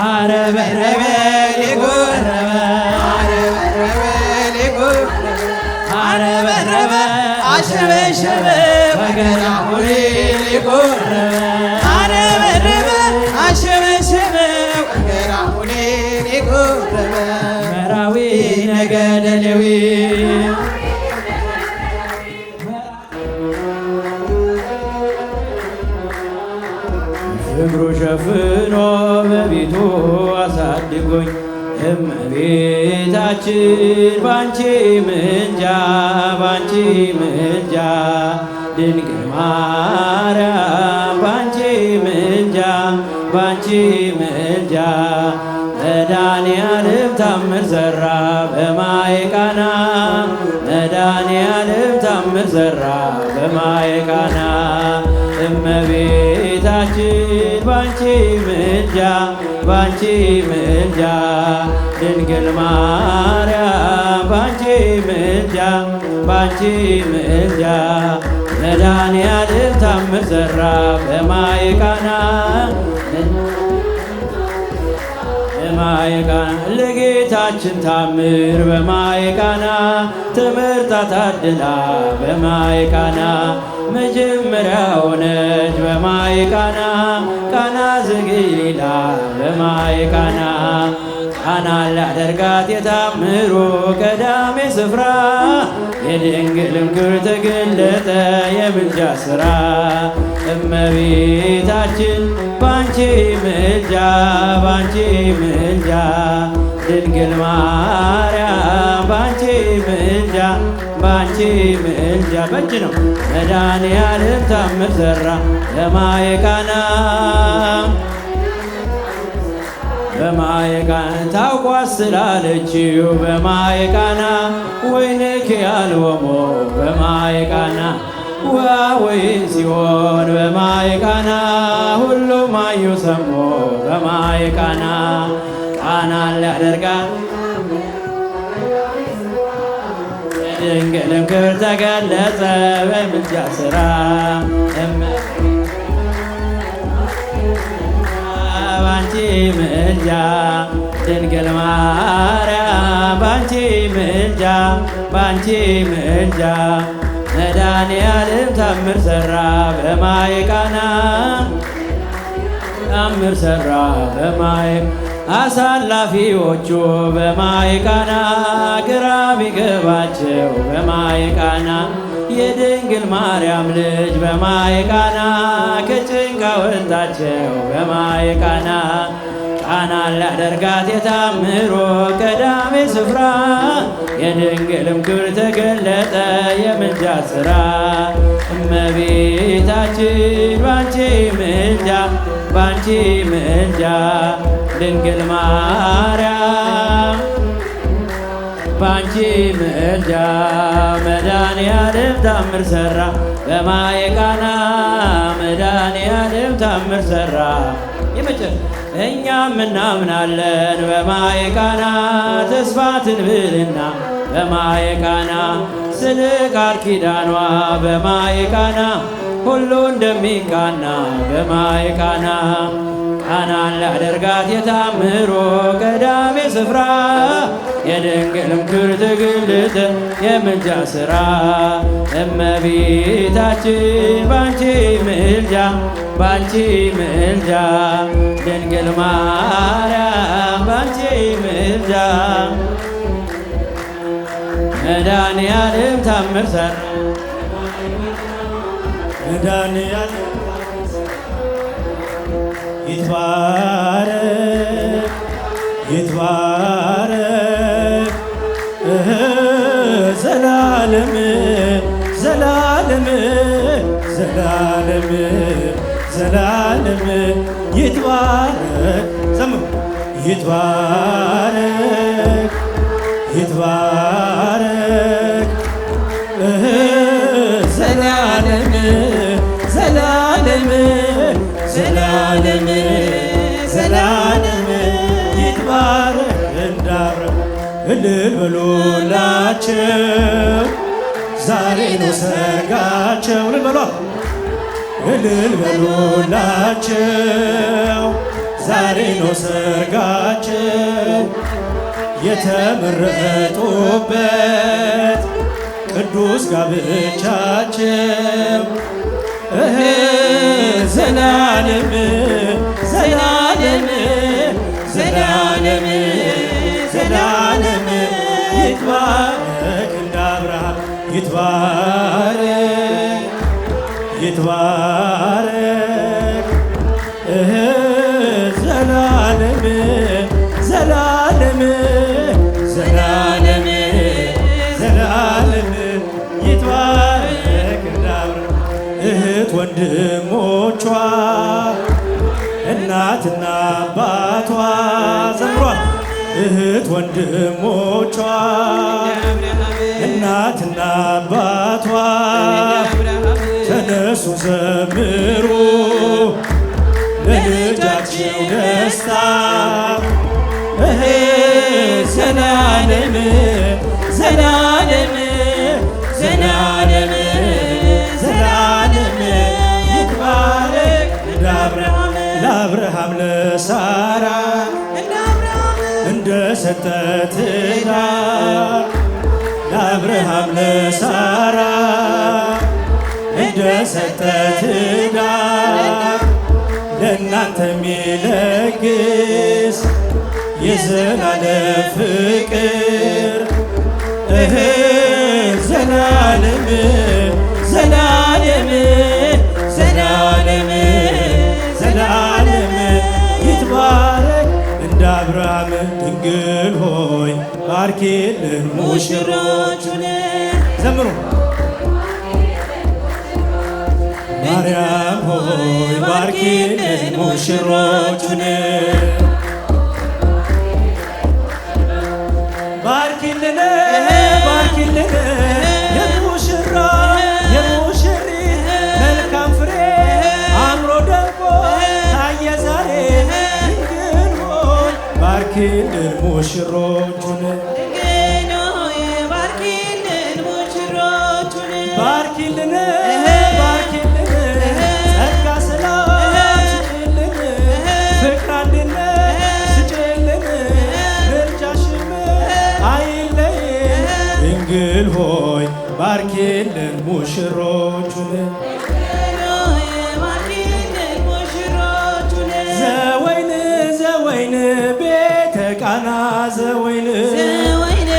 አረበረበ ሊጎረበ አረበረበ አሸበሸበ በገናሙሌ ሊጎረበ አረበረበ አሸበሸበ በገናሙሌ ሊጎረበ መራዊ ነገደ ሌዊ ፍቅሩ ሸፍኖ በቤቱ አሳድጎኝ እመቤታችን ባንቺ ምልጃ ባንቺ ምልጃ ድንግል ማርያም ባንቺ ምልጃ ባንቺ ምልጃ መድኃኔዓለም ታምር ሠራ በማየ ቃና መድኃኔዓለም ታምር ሠራ በማየ ቃና እመቤታችን ባንቺ ምልጃ ባንቺ ምልጃ ድንግል ማርያም ባንቺ ምልጃ ባንቺ ምልጃ መድኃኔዓለም ታምር ሠራ በማየ ቃና በማየ ቃና ለጌታችን ታምር በማየ ቃና ተመርጣ ታድላ በማየ ቃና መጀመሪያ ሆነች በማየ ቃና ቃና ዘገሊላ በማየ ቃና ቃና ላደርጋት የታምሮ ቀዳሜ ስፍራ የድንግልም ክብር ተገለጠ የምልጃ ሥራ እመቤታችን ባንቺ ምልጃ ባንቺ ምልጃ ድንግል ማርያም ባንቺ ምልጃ ባንቺ ምልጃ በእጅ ነው መድኃኔዓለም ታምር ሠራ በማየ ቃና በማየ ቃና ታውቋት ስላለችው በማየ ቃና ወይንክ ያልወሞ በማየ ቃና ወይን ሲሆን በማየ ቃና ሁሉም አዩ ሰሞ በማየ ቃና ቃናን ሊያደርጋት ድንግልም ክብር ተገለጸ በምልጃ ሥራ ባንቺ ምልጃ ድንግል ማርያም ባንቺ ምልጃ ባንቺ ምልጃ መድኃኔዓለም ታምር ሠራ በማየ ቃና ታምር ሠራ በማየ አሳላፊዎቹ በማየ ቃና ግራ ቢገባቸው በማየ ቃና የድንግል ማርያም ልጅ በማየ ቃና ከጭንቅ አወጣቸው በማየ ቃና ቃናን ላደርጋት የታምሮ ቀዳሜ ስፍራ የድንግልም ክብር ተገለጠ የምልጃ ሥራ እመቤታችን ባንቺ ምልጃ ባንቺ ምልጃ ድንግል ማርያም ባንቺ ምልጃ መድኃኔዓለም ታምር ሠራ በማየ ቃና መድኃኔዓለም ታምር ሠራ እኛም እናምናለን በማየ ቃና ተስፋ ትንብልና በማየ ቃና ስለ ቃል ኪዳኗ በማየ ቃና ሁሉ እንደሚቃና በማየ ቃና ቃናን ላደርጋት የታምሮ ቀዳሜ ስፍራ የድንግልም ክብር ተገለጠ የምልጃ ሥራ እመቤታችን ባንቺ ምልጃ ባንቺ ምልጃ ድንግል ማርያም ባንቺ ምልጃ መድኃኔዓለም ታምር ሠራ መድኃኔዓለም ይትባረክ ይትባረክ ዘላለም ዘላለም ዘላለም ዘላለም ይትባረክ ዘምሩ ይትባረክ ይትባረክ ዘላለም ዘላለም ዘላለም ዘላለም ይትባረክ እንዳብረን እልል በሉላቸው ዛሬ ነው ሰርጋቸው እልል በሏ እልል በሉላቸው ዛሬ ነው ሰርጋቸው የተመረጡበት ቅዱስ ጋብቻቸው ዘላለም ዘላለም ዘላለም ዘላለም ይትባረክ እንደ አብርሃም ይትባረክ ይትባረክ ዘላለም ዘላለም ዘላለም ዘላለም ይትባረክ እንደ አብርሃም እህት ወንድሞቿ እናትና አባቷ ዘምሯል እህት ወንድሞቿ እናትና አባቷ ተነሱ ዘምሩ ለልጃቸው ደስታ ዘላለም ዘላለም ዘላለም ዘላለም ይትባረክ እንደ አብርሃም ለአብርሃም ለሳራ እንደሰጠ ትዳር ለአብርሃም ለሳራ እንደሰጠ ትዳር ለእናንተ የሚለግስ የዘላለም ፍቅር ዘላለም ዘላለም ዘላለም ዘላለም ይትባረክ እንደ አብርሃም ድንግል ሆይ ባርኪልን ሙሽሮቹን ዘምሩ ማርያም ሆይ ባርኪልን ሙሽሮቹን ባርኪልን ባርኪልን የሙሽራ የሙሽሪት መልካም ፍሬ አምሮ ደምቆ ታየ ዛሬ ድንግል ሆይ ባርኪልን ሙሽሮቹን ባርኪልን ባርኪልን ጸጋ ሰላም ስጭልን ፍቅር አንድነት ስጭልን ምልጃሽም አይለየን ድንግል ሆይ ባርኪልን ሙሽሮቹን ዘወይን ዘወይን ቤተ ቃና ዘወይን ዘወይን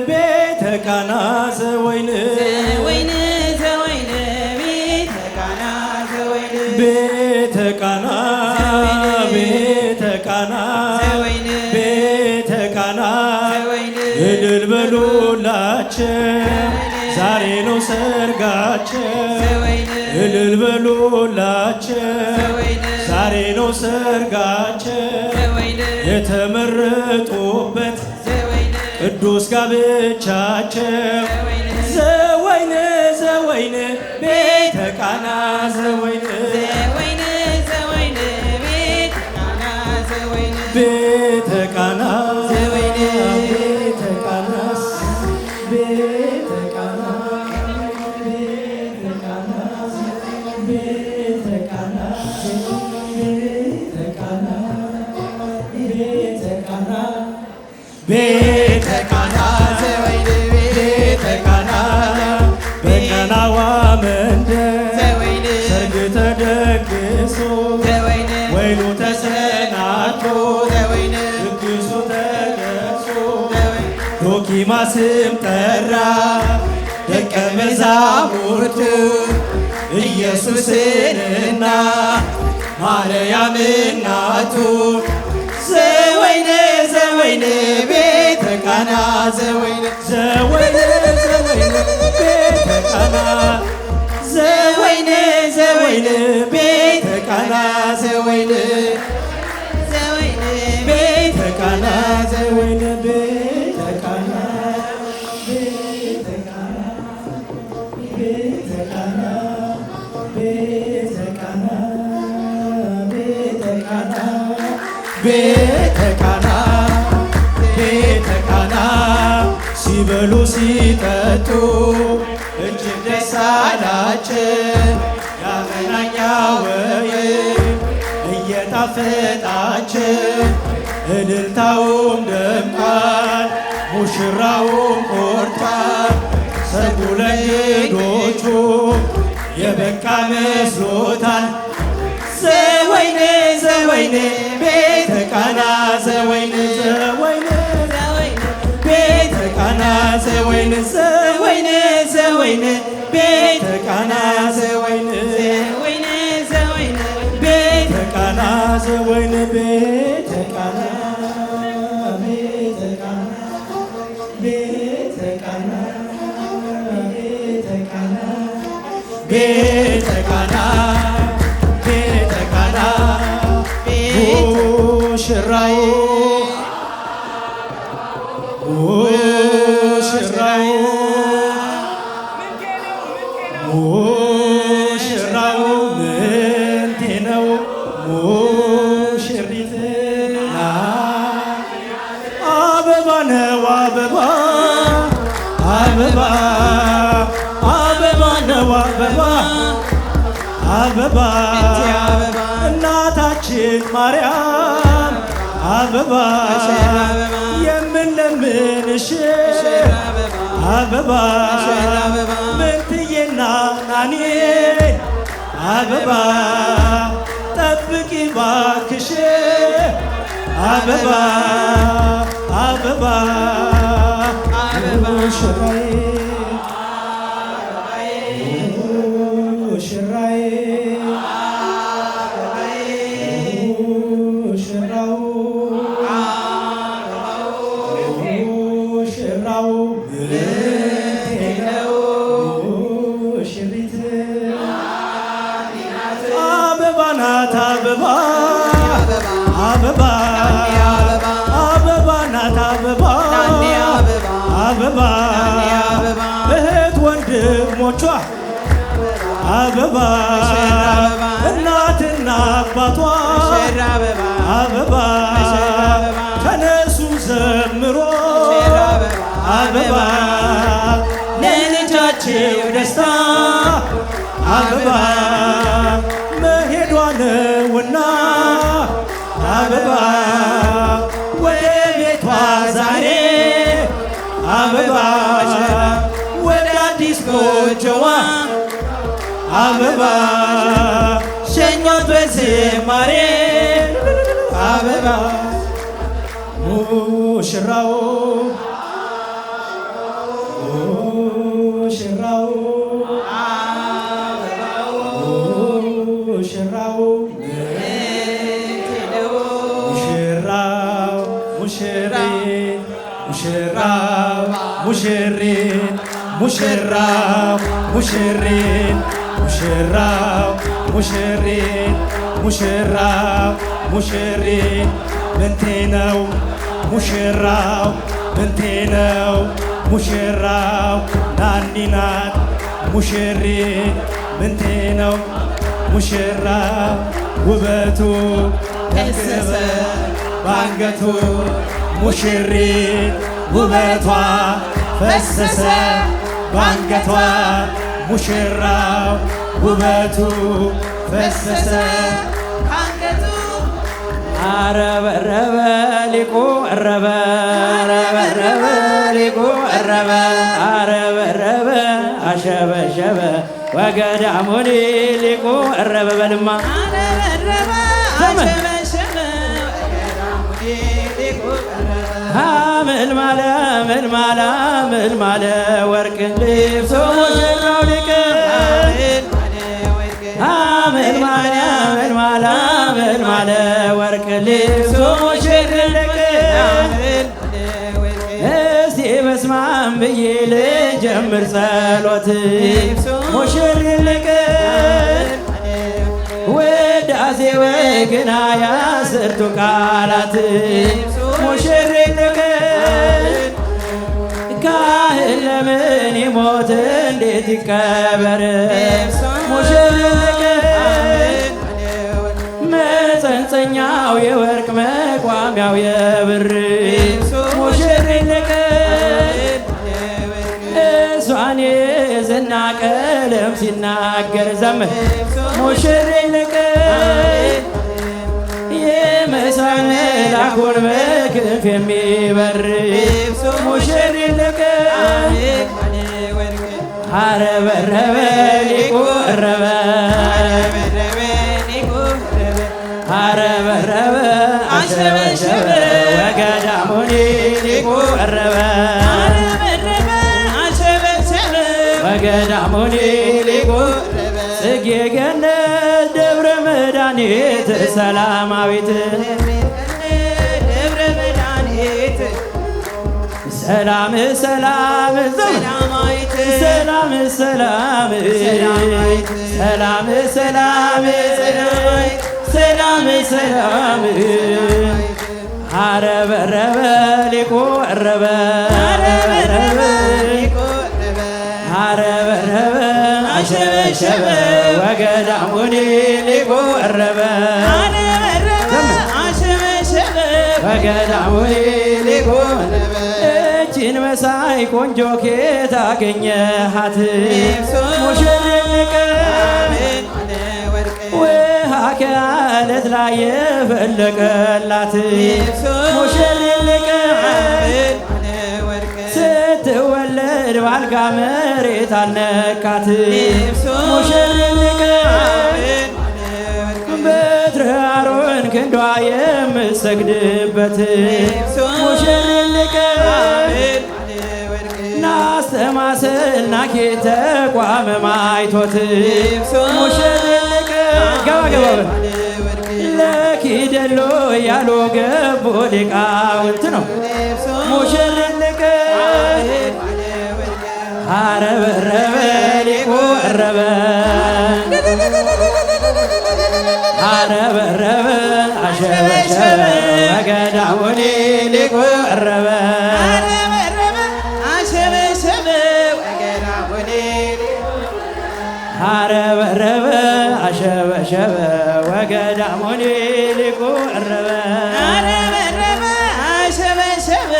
ቤተ ቃና ዘወይን ቤተ ቃና ቤተ ቃና ቤተ ቃና እልል በሉላቸው ዛሬ ነው ሰርጋቸው እልል በሉላቸው ዛሬ ነው ሰርጋቸው የተመረጡበት ቅዱስ ጋብቻቸው ዘወይን ዘወይን ቤተ ቃና ዘወይን ቤተ ቃና ቤተ ቃና ቤተ ቃና ቤተ ቃና ቤተ ቃና ቤተ ቃና ቤተ ቃና ቤተ ቃና ዘወይን ቤተ ቃና በቃናዋ መንደር ሰርግ ተደግሶ ወይኑ ተሰናድቶ ድግሱ ተደርሶ ዶኪማስም ጠራ ደቀ መዛሙርቱ ኢየሱስንና ማርያም እናቱ ዘወይን ዘወይን ቤተ ቃና ዘወይን ዘወይን ዘወይን ቤተ ቃና ዘወይን ዘወይን ቤተ ቃና ዘወይን ቤተ ቃና ዘወይን ቤተ ቃና ቤተ ቃና ቤተ ቃና ቤተ ቃና ቤተ ቃና ቤተ ቃና ቤተ ቃና ሲበሉ ሲጠጡ እጅግ ደስ አምሳላችን ያመናኛ ወይን እየጣፈጣችን እልልታውም ደምቋል ሙሽራውም ቆርጧል ሰርጉ ለእንግዶቹ የበቃ መስሎታል። ዘወይን ዘወይን ቤተ ቃና ዘወይን ዘወይን ቤተ ቃና ዘወይን ዘወይን ዘወይን ቤተ ቃና ዘወይን ዘወይን ዘወይን ቤተ ቃና ዘወይን ቤተ ቃና ቤተ ቃና ቤተ ቃና ቤተ ቃና ቤተ ቃና ቤተ ቃና ሙሽራው ሙሽራው ሙሽራው ምንቴ ነው ሙሽሪት አበባ ነው አበባ አበባ አበባ ነው አበባ አበባ እናታችን ማርያም አበባ የምንለምንሽ አበባ ምንትዬና ናኔ አበባ ጠብቂ ባክሽ አበባ አበባ ሙሽራዬ ሙሽራዬ ሙሽራው ሙሽራው ሙሽሪት አበባ ናት አበባ አበባ አበባ ናት አበባ አበባ እህት ወንድሞቿ አበባ እናትና አባቷ አበባ ተነሱ ዘምሮ አበባ ለልጃቸው ደስታ አበባ መሄዷ ነውና አበባ ወደ ቤቷ ዛሬ አበባ ወደ አዲስ ጎጆዋ አበባ ሸኟት በዝማሬ አበባ ሙሽራው ሙሽራው ሙሽራው ሙሽራው ሙሽሪት ሙሽራው ሙሽሪት ሙሽራው ሙሽሪት ሙሽራው ሙሽሪት ሙሽራው ሙሽሪት ምንቴ ነው ሙሽራው ምንቴ ነው ሙሽራው ናኒ ናት ሙሽሪት ምንቴ ነው ሙሽራው ውበቱ ተንከበ ባንገቱ ሙሽሪት ውበቷ ፈሰሰ ባንገቷ ሙሽራው ውበቱ ፈሰሰ ባንገቱ አረበረበ ሊቁ ረበ ረበረበ ሊቁ ረበ አረበረበ አሸበሸበ ወገዳሙኒ ሊቁ ረበ በልማ አረበረበ አሸበሸበ ወገዳሙኒ ሊቁ ምልማለ ምልማለ ምልማለ ወርቅ ልብሶ ሙሽራው ሊቅ ምልማለ ምልማለ ምልማለ ወርቅ ልብሶ ሙሽራው ሊቅ እስቲ በስማም ብዬ ልጀምር ጸሎት ሙሽራው ሊቅ ውዳሴ ወግና ያስርቱ ቃላት ሙሽራው ሊቅ ካህን ለምን ይሞት እንዴት ይቀበር ሙሽራው ሊቅ መጸንጸኛው የወርቅ መቋሚያው የብር ሙሽራው ሊቅ እሷን የዝና ቀለም ሲናገር ዘመን ሙሽሪት ልቅ የመሳይ መላኩን በክንፍ የሚበር ሙሽሪት ልቅ አረበረበ ሊቁ ቀረበ አረበረበ አሸበሸበ ወገዳሙኒ ሊቁ ቀረበ ወገዳሙኒ ሊቁ ጽጌ ገነት ደብረ መድኃኒት ሰላማዊት ሰላም ሰላም ሰላማዊት ሰላም ሰላም ሰላም ሰላም ሰላም ሰላም አረበረበ ሊቁ ቀረበ አረበረበ አሸበሸበ ወገዳሙኒ ሊቁ ቀረበ ወገዳሙኒ ሊቁ እችን መሳይ ቆንጆ ኬት አገኘሃት ሙሽሪት ልቅ ውሃ ከዓለት ላይ የፈለቀላት ሙሽሪት ልቅ ስትወለድ ባልጋ መሬት አልነካት ሙሽሪት ልቅ በትረ አሮን ክንዷ የምሰግድበት ሙሽሪት ልቅ ናስተማስል ናኬ ተቋመ ማይቶት ሙሽሪት ልቅ ገባ ለኪደሎ ያሉ ገቦ ሊቃውንት ነው ሙሽሪት ልቅ አረበረበ ሊቁ ቀረበ አረበረበ አሸበሸበ ወገዳሙኒ ሊቁ ቀረበ አረበረበ አሸበሸበ ወገዳሙኒ ሊቁ ቀረበ አረበረበ አሸበሸበ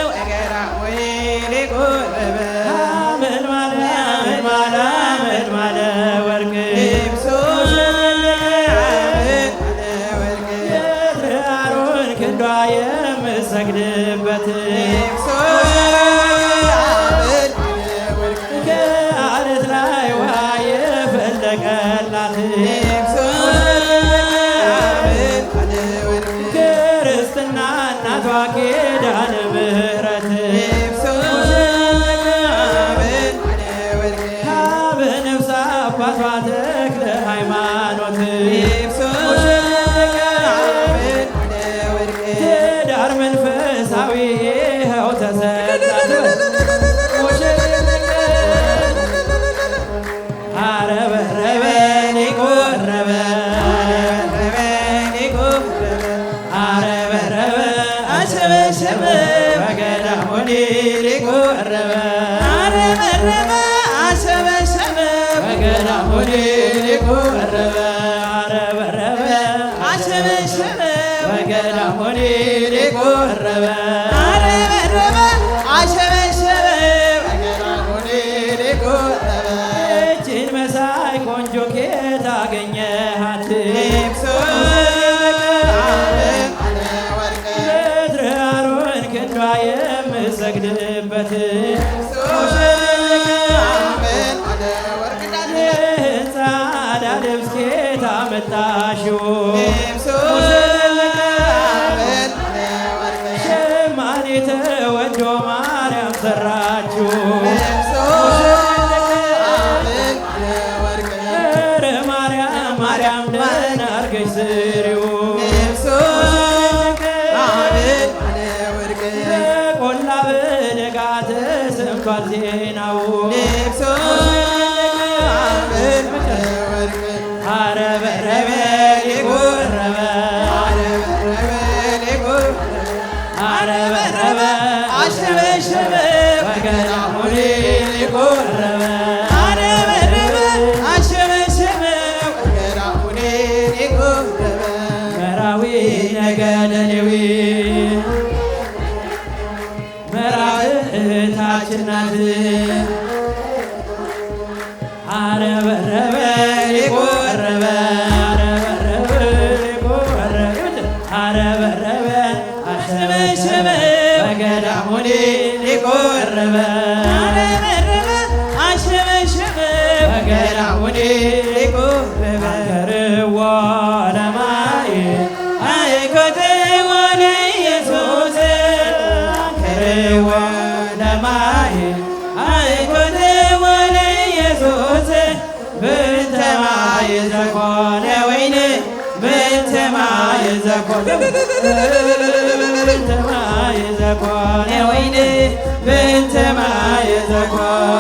ወገዳሙኒ ሊቁ ቀረበ አመልማለ ወርቅ የትረ አሮን ክንዷ የምሰግድበት ከዓለት ላይ ውሃ የፈለቀላት ክርስትና እናቷ ኪዳነ ምሕረት በነፍስ አባቷ ተክለ ሃይማኖት ትዳር መንፈሳዊ ይኸው ተሰጣት አረበረበ ሊቁ ቀረበ አረበረበ አሸበሸበ ወገዳሙኒ ሊቁ ቀረበ አረበረበ አሸበሸበ ወገዳሙኒ ሊቁ ቀረበ አረበረበ አሸበሸበ ወገዳሙኒ ሊቁ ቀረበ አረበረበ አሸበሸበ ወገዳሙኒ ሊቁ ቀረበ እችን መሳይ ቆንጆ ኬት አገኘሃት በትረ አሮን ክንዷ የምሰግድበት ጻዕዳ ልብስ ኬት አመጣሽው ሸማኔ ተወዶ ማርያም ሰራችው ማርያም ደህና አርገሽ ስሪው በቆላ በደጋ ተሰምቷል ዜናው አረበረበ ሊቁ ቀረበ አረበረበ አሸበሸበ ወገዳሙኒ ሊቁ ቀረበ ነገደ ሌዊ መራዊ እህታችን ናት አረበረበ ሊቆረበ አረበረበ ሊቆረበ አረበረበ አሸበሸበ በገዳሙኒ ሊቆረበ አረበረበ አሸበሸበ በገዳሙኒ ሊቆረበ ከርዋ ለማየ አይኮቴ ወደ ኢየሱስ ከርዋ ለማየ አይኮቴ ወደ ኢየሱስ ብንተ ማየ ዘኮነ ወይን ብንተ ማየ ዘኮነ ብንተ ማየ ዘኮነ ወይን ብንተ ማየ ዘኮነ